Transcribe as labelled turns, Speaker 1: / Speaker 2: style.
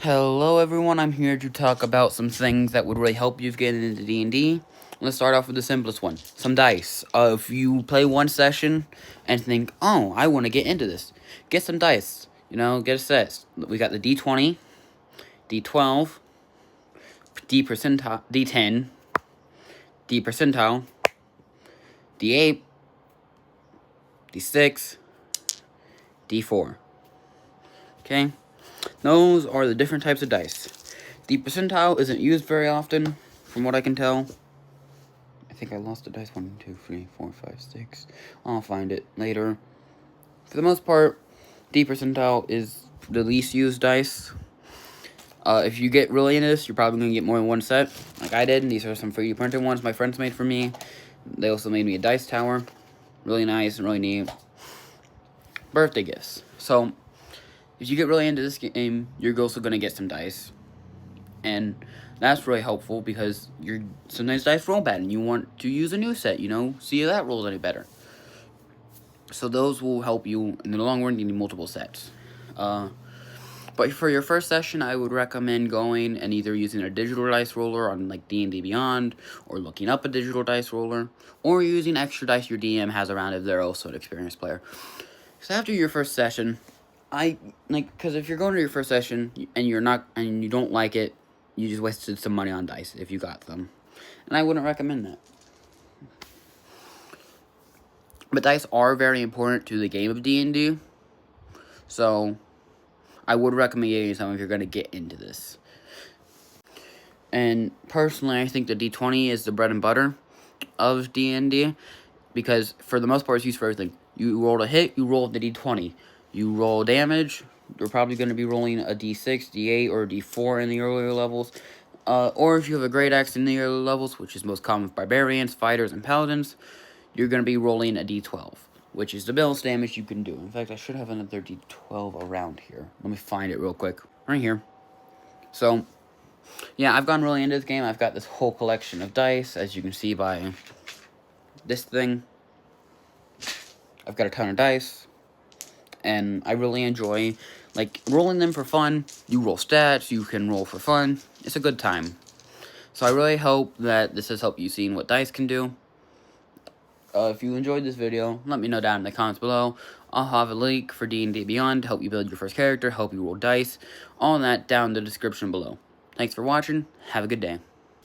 Speaker 1: Hello everyone, I'm here to talk about some things that would really help you get into D&D. Let's start off with the simplest one, some dice. If you play one session and think, oh, I want to get into this, get some dice. Get a set. We got the D20, D12, D percentile, D10, D percentile, D8, D6, D4. Okay? Those are the different types of dice. The percentile isn't used very often, from what I can tell. I think I lost the dice. 1, 2, 3, 4, 5, 6. I'll find it later. For the most part, D percentile is the least used dice. If you get really into this, you're probably going to get more than one set, like I did. These are some 3D printed ones my friends made for me. They also made me a dice tower. Really nice and really neat. Birthday gifts. So, if you get really into this game, you're also going to get some dice. And that's really helpful because sometimes dice roll bad and you want to use a new set, see if that rolls any better. So those will help you in the long run. You need multiple sets. But for your first session, I would recommend going and either using a digital dice roller on like D&D Beyond, or looking up a digital dice roller, or using extra dice your DM has around if they're also an experienced player. So after your first session, because if you're going to your first session and you don't like it, you just wasted some money on dice if you got them. And I wouldn't recommend that. But dice are very important to the game of D&D. So, I would recommend getting some if you're going to get into this. And personally, I think the D20 is the bread and butter of D&D. Because for the most part, it's used for everything. You roll a hit, you roll the D20. You roll damage, you're probably going to be rolling a D6, D8, or D4 in the earlier levels. Or if you have a Great Axe in the earlier levels, which is most common with Barbarians, Fighters, and Paladins, you're going to be rolling a D12, which is the most damage you can do. In fact, I should have another D12 around here. Let me find it real quick. Right here. So, yeah, I've gone really into this game. I've got this whole collection of dice, as you can see by this thing. I've got a ton of dice. And I really enjoy, rolling them for fun. You roll stats, you can roll for fun. It's a good time. So I really hope that this has helped you see what dice can do. If you enjoyed this video, let me know down in the comments below. I'll have a link for D&D Beyond to help you build your first character, help you roll dice. All that down in the description below. Thanks for watching. Have a good day.